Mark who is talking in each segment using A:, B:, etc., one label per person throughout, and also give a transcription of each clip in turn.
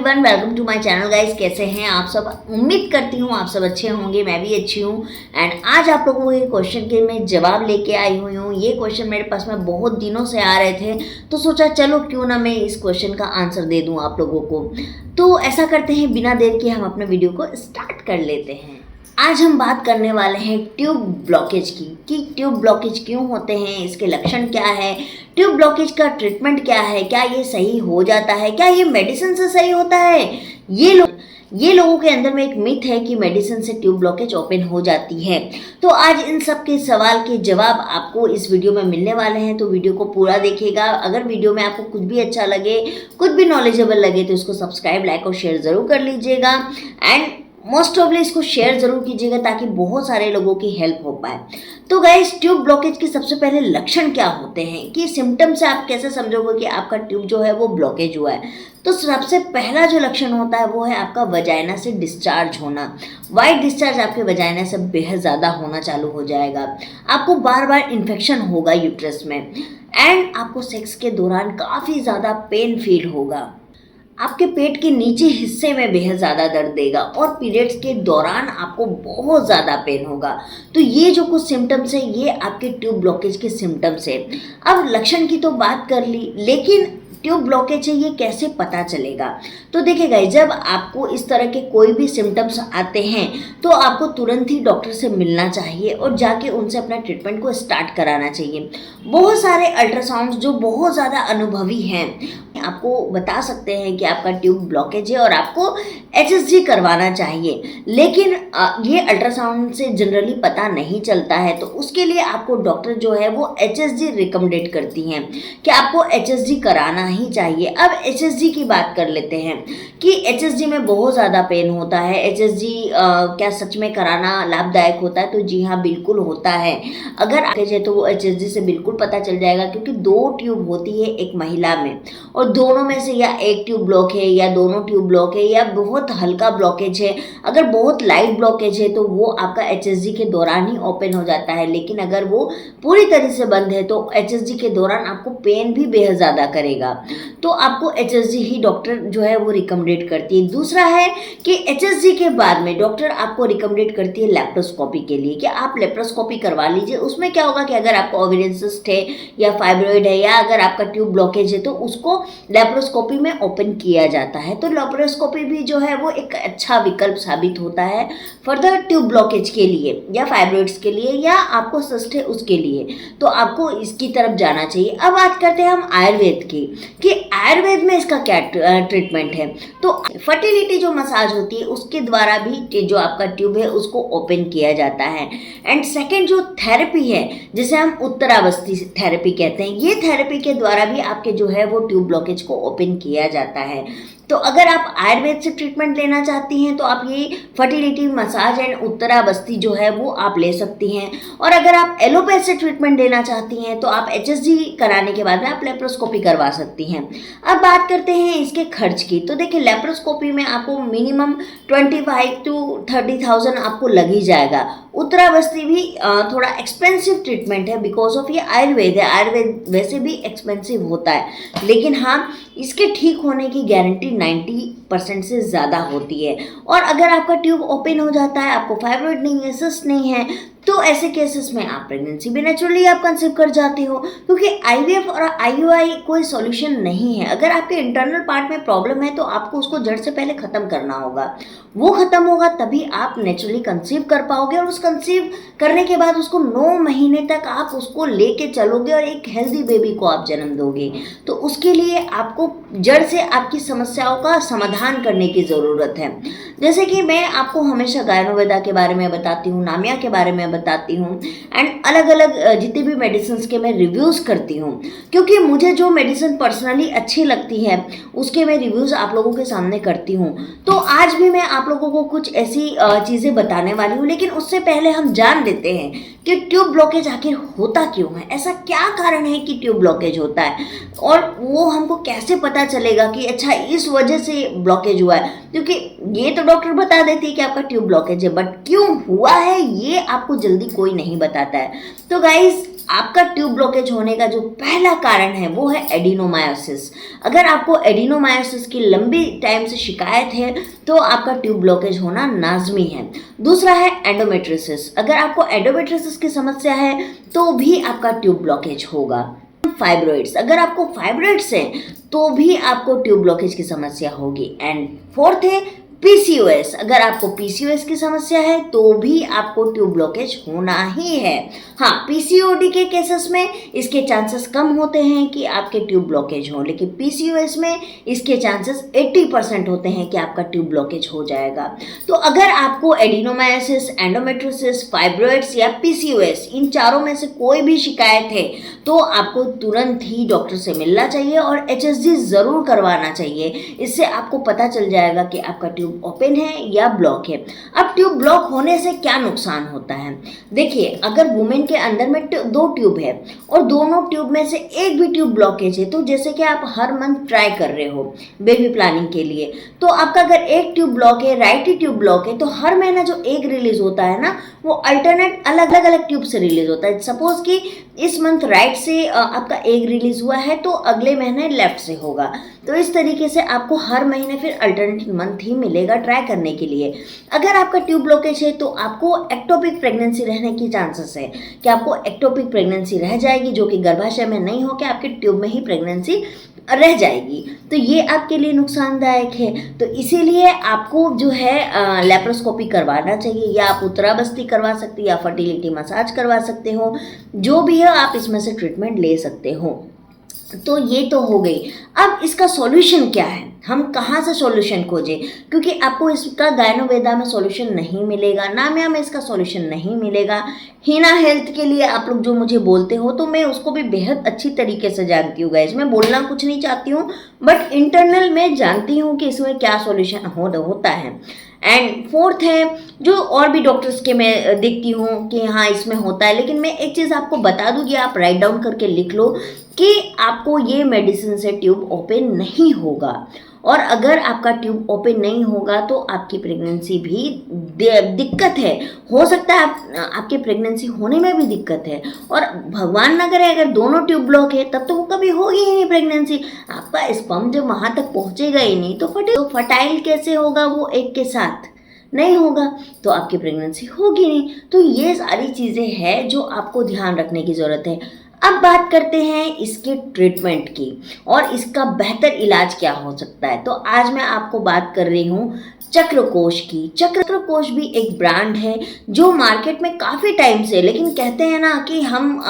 A: Everyone, welcome to my channel guys. कैसे हैं आप सब? उम्मीद करती हूँ आप सब अच्छे होंगे, मैं भी अच्छी हूँ। एंड आज आप लोगों को ये क्वेश्चन के मैं जवाब लेके आई हुई हूँ। ये क्वेश्चन मेरे पास में बहुत दिनों से आ रहे थे, तो सोचा चलो क्यों ना मैं इस क्वेश्चन का आंसर दे दूँ आप लोगों को। तो ऐसा करते हैं, बिना देर के हम अपने वीडियो को स्टार्ट कर लेते हैं। आज हम बात करने वाले हैं ट्यूब ब्लॉकेज की, कि ट्यूब ब्लॉकेज क्यों होते हैं, इसके लक्षण क्या है, ट्यूब ब्लॉकेज का ट्रीटमेंट क्या है, क्या ये सही हो जाता है, क्या ये मेडिसिन से सही होता है। ये लोगों के अंदर में एक मिथ है कि मेडिसिन से ट्यूब ब्लॉकेज ओपन हो जाती है। तो आज इन सब के सवाल के जवाब आपको इस वीडियो में मिलने वाले हैं, तो वीडियो को पूरा देखिएगा। अगर वीडियो में आपको कुछ भी अच्छा लगे, कुछ भी नॉलेजेबल लगे, तो इसको सब्सक्राइब, लाइक और शेयर ज़रूर कर लीजिएगा। एंड मोस्ट ऑफली इसको शेयर ज़रूर कीजिएगा ताकि बहुत सारे लोगों की हेल्प हो पाए। तो गाइस, ट्यूब ब्लॉकेज के सबसे पहले लक्षण क्या होते हैं, कि सिम्टम से आप कैसे समझोगे कि आपका ट्यूब जो है वो ब्लॉकेज हुआ है। तो सबसे पहला जो लक्षण होता है वो है आपका वजाइना से डिस्चार्ज होना। वाइट डिस्चार्ज आपके वजाइना से बेहद ज़्यादा होना चालू हो जाएगा। आपको बार बार इन्फेक्शन होगा यूट्रस में। एंड आपको सेक्स के दौरान काफ़ी ज़्यादा पेन फील होगा। आपके पेट के नीचे हिस्से में बेहद ज़्यादा दर्द देगा और पीरियड्स के दौरान आपको बहुत ज़्यादा पेन होगा। तो ये जो कुछ सिम्टम्स है, ये आपके ट्यूब ब्लॉकेज के सिम्टम्स है। अब लक्षण की तो बात कर ली, लेकिन ट्यूब ब्लॉकेज है ये कैसे पता चलेगा? तो देखिए गाइस, जब आपको इस तरह के कोई भी सिम्टम्स आते हैं तो आपको तुरंत ही डॉक्टर से मिलना चाहिए और जाके उनसे अपना ट्रीटमेंट को स्टार्ट कराना चाहिए। बहुत सारे अल्ट्रासाउंड जो बहुत ज़्यादा अनुभवी हैं आपको बता सकते हैं कि आपका ट्यूब ब्लॉकेज है और आपको HSG करवाना चाहिए, लेकिन ये अल्ट्रासाउंड से जनरली पता नहीं चलता है। तो उसके लिए आपको डॉक्टर जो है वो HSG रिकमेंडेड करती हैं कि आपको HSG कराना ही चाहिए। अब HSG की बात कर लेते हैं कि HSG में बहुत ज़्यादा पेन होता है। HSG क्या सच में कराना लाभदायक होता है? तो जी हाँ, बिल्कुल होता है। अगर है तो वो HSG से बिल्कुल पता चल जाएगा, क्योंकि 2 ट्यूब होती है एक महिला में, और दोनों में से या एक ट्यूब ब्लॉक है या दोनों ट्यूब ब्लॉक है या बहुत हल्का ब्लॉकेज है। अगर बहुत लाइट ब्लॉकेज है तो वो आपका HSG के दौरान ही ओपन हो जाता है, लेकिन अगर वो पूरी तरह से बंद है तो HSG के दौरान आपको पेन भी बेहद ज़्यादा करेगा। तो आपको HSG ही डॉक्टर जो है वो रिकमेंडेड करती है। दूसरा है कि HSG के बाद में डॉक्टर आपको रिकमेंडेड करती है लेप्रोस्कोपी के लिए, कि आप लेप्रोस्कोपी करवा लीजिए। उसमें क्या होगा कि अगर आपको ओवेरियन सिस्ट है या फाइब्रॉइड है या अगर आपका ट्यूब ब्लॉकेज है तो उसको लेप्रोस्कोपी में ओपन किया जाता है। तो लेप्रोस्कोपी भी जो है वो एक अच्छा विकल्प साबित होता है फर्दर ट्यूब ब्लॉकेज के लिए या फाइब्रॉइड्स के लिए, या आपको सिस्ट है उसके लिए। तो आपको इसकी तरफ जाना चाहिए। अब बात करते हैं हम आयुर्वेद की, कि आयुर्वेद में इसका क्या ट्रीटमेंट है। तो फर्टिलिटी जो मसाज होती है उसके द्वारा भी जो आपका ट्यूब है उसको ओपन किया जाता है। एंड सेकेंड जो थेरेपी है, जिसे हम उत्तरावस्थी थेरेपी कहते हैं, ये थेरेपी के द्वारा भी आपके जो है वो ट्यूब ब्लॉकेज को ओपन किया जाता है। तो अगर आप आयुर्वेद से ट्रीटमेंट लेना चाहती हैं तो आप ये फर्टिलिटी मसाज एंड उत्तरावस्थी जो है वो आप ले सकती हैं। और अगर आप एलोपैथ से ट्रीटमेंट लेना चाहती हैं तो आप HSG कराने के बाद में आप लेप्रोस्कोपी करवा सकती हैं। अब बात करते हैं इसके खर्च की। तो देखिए, लेप्रोस्कोपी में आपको मिनिमम 25 to 30,000 आपको लग ही जाएगा। उत्तरावस्थी भी थोड़ा एक्सपेंसिव ट्रीटमेंट है, बिकॉज ऑफ ये आयुर्वेद है। आयुर्वेद वैसे भी एक्सपेंसिव होता है, लेकिन हाँ, इसके ठीक होने की गारंटी 90% से ज़्यादा होती है। और अगर आपका ट्यूब ओपन हो जाता है, आपको फाइब्रॉइड नहीं है, सिस्ट नहीं है, तो ऐसे केसेस में आप प्रेगनेंसी भी नेचुरली आप कंसीव कर जाते हो, क्योंकि IVF और IUI कोई सॉल्यूशन नहीं है। अगर आपके इंटरनल पार्ट में प्रॉब्लम है तो आपको उसको जड़ से पहले ख़त्म करना होगा। वो ख़त्म होगा तभी आप नेचुरली कंसीव कर पाओगे, और उस कंसीव करने के बाद उसको 9 महीने तक आप उसको लेके चलोगे और एक हेल्दी बेबी को आप जन्म दोगे। तो उसके लिए आपको जड़ से आपकी समस्याओं का समाधान करने की ज़रूरत है। जैसे कि मैं आपको हमेशा गायनोवेदा के बारे में बताती हूँ, नामिया के बारे में बताती हूँ, एंड अलग अलग जितने भी मेडिसिन के मैं रिव्यूज़ करती हूँ, क्योंकि मुझे जो मेडिसिन पर्सनली अच्छी लगती है उसके मैं रिव्यूज़ आप लोगों के सामने करती हूँ। तो आज भी मैं आप लोगों को कुछ ऐसी चीज़ें बताने वाली हूँ, लेकिन उससे पहले हम जान लेते हैं कि ट्यूब ब्लॉकेज आखिर होता क्यों है, ऐसा क्या कारण है कि ट्यूब ब्लॉकेज होता है, और वो हमको कैसे पता चलेगा कि अच्छा इस वजह से ब्लॉकेज हुआ है। क्योंकि ये तो डॉक्टर बता देती है कि आपका ट्यूब ब्लॉकेज है, बट क्यों हुआ है ये आपको जल्दी कोई नहीं बताता है। तो गाइस, आपका ट्यूब ब्लॉकेज होने का जो पहला कारण है वो है एडिनोमायोसिस। अगर आपको एडिनोमायोसिस की लंबी टाइम से शिकायत है तो आपका ट्यूब ब्लॉकेज होना लाजमी है। दूसरा है एंडोमेट्रियोसिस। अगर आपको एंडोमेट्रियोसिस की समस्या है तो भी आपका ट्यूब ब्लॉकेज होगा। फाइब्रॉइड्स, अगर आपको फाइब्रॉइड्स है तो भी आपको ट्यूब ब्लॉकेज की समस्या होगी। एंड फोर्थ है पीसीओएस। अगर आपको पीसीओएस की समस्या है तो भी आपको ट्यूब ब्लॉकेज होना ही है। हाँ, पीसीओडी के केसेस में इसके चांसेस कम होते हैं कि आपके ट्यूब ब्लॉकेज हो, लेकिन पीसीओएस में इसके चांसेस 80% होते हैं कि आपका ट्यूब ब्लॉकेज हो जाएगा। तो अगर आपको एडिनोमायोसिस, एंडोमेट्रियोसिस, फाइब्रॉइड्स या पीसीओएस इन चारों में से कोई भी शिकायत है तो आपको तुरंत ही डॉक्टर से मिलना चाहिए और एचएसजी ज़रूर करवाना चाहिए। इससे आपको पता चल जाएगा कि आपका ट्यूब ओपन है या ब्लॉक है। अब ट्यूब ब्लॉक होने से क्या नुकसान होता है? देखिए, अगर वुमेन के अंदर में 2 ट्यूब है और दोनों ट्यूब में से एक भी ट्यूब ब्लॉकेज है, तो जैसे कि आप हर मंथ ट्राई कर रहे हो बेबी प्लानिंग के लिए, तो आपका अगर एक ट्यूब ब्लॉक है, राइट ही ट्यूब ब्लॉक है, तो हर महीना जो एग रिलीज होता है ना, वो अल्टरनेट अलग अलग ट्यूब से रिलीज होता है। सपोज कि इस मंथ राइट से आपका एग रिलीज हुआ है तो अगले महीने लेफ्ट से होगा। तो इस तरीके से आपको हर महीने फिर अल्टरनेट मंथ ही मिलेगा ट्राई करने के लिए। अगर आपका ट्यूब ब्लॉकेज है तो आपको एक्टोपिक प्रेगनेंसी रहने की चांसेस है कि आपको एक्टोपिक प्रेगनेंसी रह जाएगी, जो कि गर्भाशय में नहीं होकर आपके ट्यूब में ही प्रेगनेंसी रह जाएगी। तो ये आपके लिए नुकसानदायक है। तो इसीलिए आपको जो है लेप्रोस्कोपी करवाना चाहिए, या आप उत्तराबस्ती करवा सकते हैं या फर्टिलिटी मसाज करवा सकते हो। जो भी है आप इसमें से ट्रीटमेंट ले सकते हो। तो ये तो हो गई। अब इसका सॉल्यूशन क्या है? हम कहाँ से सॉल्यूशन खोजें? क्योंकि आपको इसका गायनोवेदा में सॉल्यूशन नहीं मिलेगा, नामिया में इसका सॉल्यूशन नहीं मिलेगा। हीना हेल्थ के लिए आप लोग जो मुझे बोलते हो तो मैं उसको भी बेहद अच्छी तरीके से जानती हूँ गाइस। मैं बोलना कुछ नहीं चाहती हूँ, बट इंटरनल में जानती हूँ कि इसमें क्या सॉल्यूशन होता है। एंड फोर्थ है जो और भी डॉक्टर्स के मैं देखती हूँ कि हाँ इसमें होता है, लेकिन मैं एक चीज़ आपको बता दूँ कि आप राइट डाउन करके लिख लो कि आपको ये मेडिसिन से ट्यूब ओपन नहीं होगा। और अगर आपका ट्यूब ओपन नहीं होगा तो आपकी प्रेगनेंसी भी दिक्कत है। हो सकता है आपकी प्रेगनेंसी होने में भी दिक्कत है, और भगवान ना करे अगर दोनों ट्यूब ब्लॉक है तब तो वो कभी होगी ही नहीं प्रेगनेंसी। आपका स्पर्म जब वहाँ तक पहुँचेगा ही नहीं तो फर्टाइल कैसे होगा? वो एक के साथ नहीं होगा तो आपकी प्रेगनेंसी होगी नहीं। तो ये सारी चीज़ें हैं जो आपको ध्यान रखने की ज़रूरत है। अब बात करते हैं इसके ट्रीटमेंट की और इसका बेहतर इलाज क्या हो सकता है। तो आज मैं आपको बात कर रही हूँ चक्रकोश की। चक्रकोश भी एक ब्रांड है जो मार्केट में काफ़ी टाइम से, लेकिन कहते हैं ना कि हम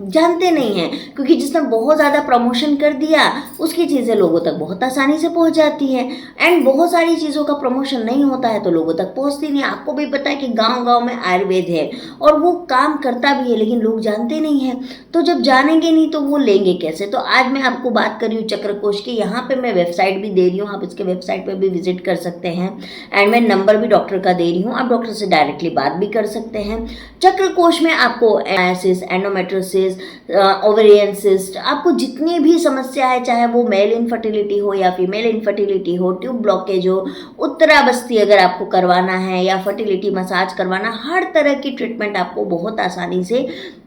A: जानते नहीं हैं, क्योंकि जिसने बहुत ज़्यादा प्रमोशन कर दिया उसकी चीज़ें लोगों तक बहुत आसानी से पहुंच जाती है। एंड बहुत सारी चीज़ों का प्रमोशन नहीं होता है तो लोगों तक पहुंचती नहीं। आपको भी पता है कि गाँव में आयुर्वेद है और वो काम करता भी है, लेकिन लोग जानते नहीं हैं। तो जब जानेंगे नहीं तो वो लेंगे कैसे? तो आज मैं आपको बात कर रही हूँ चक्रकोश की। यहाँ पे मैं वेबसाइट भी दे रही हूँ, आप इसके वेबसाइट पे भी विजिट कर सकते हैं। एंड मैं नंबर भी डॉक्टर का दे रही हूँ, आप डॉक्टर से डायरेक्टली बात भी कर सकते हैं। चक्रकोश में आपको एंडोमेट्रियोसिस, ओवेरियन सिस्ट, आपको जितनी भी समस्या है, चाहे वो मेल इनफर्टिलिटी हो या फीमेल इनफर्टिलिटी हो, ट्यूब ब्लॉकेज हो, उत्तराबस्ती अगर आपको करवाना है या फर्टिलिटी मसाज करवाना, हर तरह की ट्रीटमेंट आपको बहुत आसानी से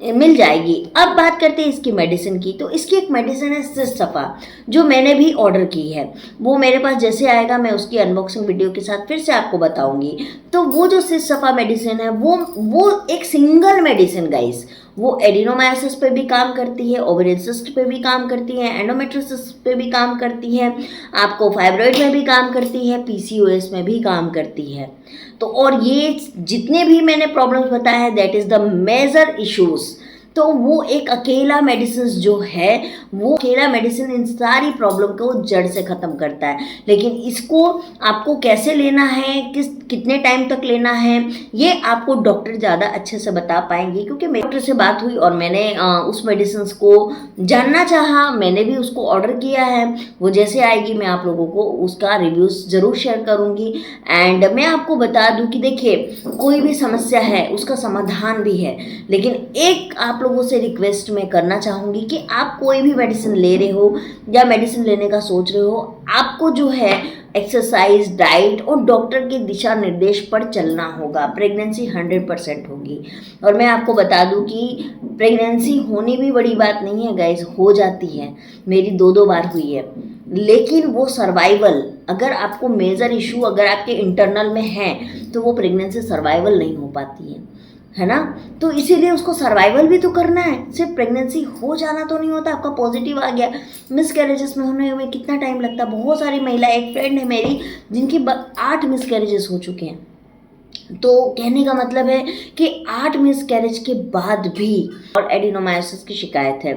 A: मिल जाएगी। अब बात करते हैं इसकी मेडिसिन की। तो इसकी एक मेडिसिन है सिस्टफा, जो मैंने भी ऑर्डर की है। वो मेरे पास जैसे आएगा मैं उसकी अनबॉक्सिंग वीडियो के साथ फिर से आपको बताऊंगी। तो वो जो सिस्टफा मेडिसिन है वो एक सिंगल मेडिसिन गाइस, वो एडिनोमायोसिस पे भी काम करती है, ओवेरियन सिस्ट पे भी काम करती है, एंडोमेट्रियोसिस पे भी काम करती है, आपको फाइब्रॉइड में भी काम करती है, पीसीओएस में भी काम करती है। तो और ये जितने भी मैंने प्रॉब्लम्स बताए हैं that is the major issues. तो वो एक अकेला मेडिसिन जो है, वो अकेला मेडिसिन इन सारी प्रॉब्लम को जड़ से ख़त्म करता है। लेकिन इसको आपको कैसे लेना है, कितने टाइम तक लेना है, ये आपको डॉक्टर ज़्यादा अच्छे से बता पाएंगे। क्योंकि मेरे डॉक्टर से बात हुई और मैंने उस मेडिसिन को जानना चाहा, मैंने भी उसको ऑर्डर किया है। वो जैसे आएगी मैं आप लोगों को उसका रिव्यूज़ ज़रूर शेयर करूँगी। एंड मैं आपको बता दूँ कि देखिए, कोई भी समस्या है उसका समाधान भी है, लेकिन एक आप लोगों से रिक्वेस्ट मैं करना चाहूँगी कि आप कोई भी मेडिसिन ले रहे हो या मेडिसिन लेने का सोच रहे हो, आपको जो है एक्सरसाइज, डाइट और डॉक्टर के दिशा निर्देश पर चलना होगा। प्रेगनेंसी 100% होगी। और मैं आपको बता दूं कि प्रेगनेंसी होनी भी बड़ी बात नहीं है गाइस, हो जाती है, मेरी 2 बार हुई है, लेकिन वो सर्वाइवल, अगर आपको मेजर इशू अगर आपके इंटरनल में है तो वो प्रेगनेंसी सर्वाइवल नहीं हो पाती है ना। तो इसीलिए उसको सर्वाइवल भी तो करना है, सिर्फ प्रेगनेंसी हो जाना तो नहीं होता। आपका पॉजिटिव आ गया, मिस कैरेजेस में होने में कितना टाइम लगता है। बहुत सारी महिला, एक फ्रेंड है मेरी जिनकी 8 मिस कैरेजेस हो चुके हैं। तो कहने का मतलब है कि 8 मिस कैरेज के बाद भी और एडिनोमायोसिस की शिकायत है।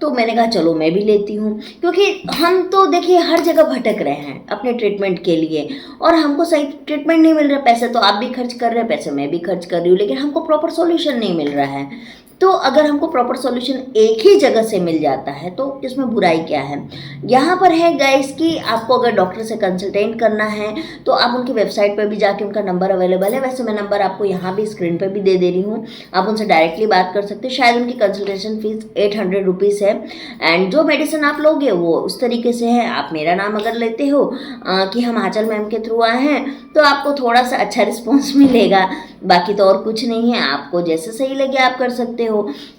A: तो मैंने कहा चलो मैं भी लेती हूँ, क्योंकि हम तो देखिए हर जगह भटक रहे हैं अपने ट्रीटमेंट के लिए और हमको सही ट्रीटमेंट नहीं मिल रहा। पैसे तो आप भी खर्च कर रहे हैं, पैसे मैं भी खर्च कर रही हूँ, लेकिन हमको प्रॉपर सॉल्यूशन नहीं मिल रहा है। तो अगर हमको प्रॉपर सॉल्यूशन एक ही जगह से मिल जाता है तो इसमें बुराई क्या है। यहाँ पर है गाइस कि आपको अगर डॉक्टर से कंसल्टेंट करना है तो आप उनकी वेबसाइट पर भी जाके उनका नंबर अवेलेबल है। वैसे मैं नंबर आपको यहाँ भी स्क्रीन पर भी दे रही हूँ, आप उनसे डायरेक्टली बात कर सकते हैं। शायद उनकी कंसल्टेशन फीस 800 रुपीज़ है। एंड जो मेडिसिन आप लोगे वो उस तरीके से है, आप मेरा नाम अगर लेते हो कि हम आंचल मैम के थ्रू आए हैं तो आपको थोड़ा सा अच्छा रिस्पॉन्स मिलेगा। बाकी तो और कुछ नहीं है, आपको जैसे सही लगे आप कर सकते हो।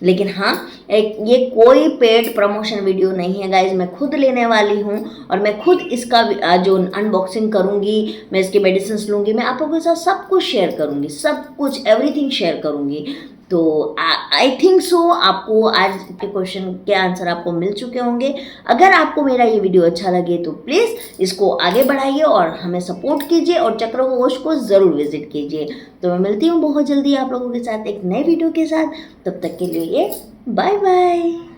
A: लेकिन हाँ, ये कोई पेड प्रमोशन वीडियो नहीं है गाइज, मैं खुद लेने वाली हूँ और मैं खुद इसका जो अनबॉक्सिंग करूँगी, मैं इसके मेडिसिन लूँगी, मैं आप लोगों के साथ सब कुछ शेयर करूँगी, सब कुछ एवरीथिंग शेयर करूँगी। तो आई थिंक सो आपको आज के क्वेश्चन के आंसर आपको मिल चुके होंगे। अगर आपको मेरा ये वीडियो अच्छा लगे तो प्लीज़ इसको आगे बढ़ाइए और हमें सपोर्ट कीजिए और चक्रघोष को ज़रूर विजिट कीजिए। तो मैं मिलती हूँ बहुत जल्दी आप लोगों के साथ एक नए वीडियो के साथ। तब तक के लिए बाय बाय।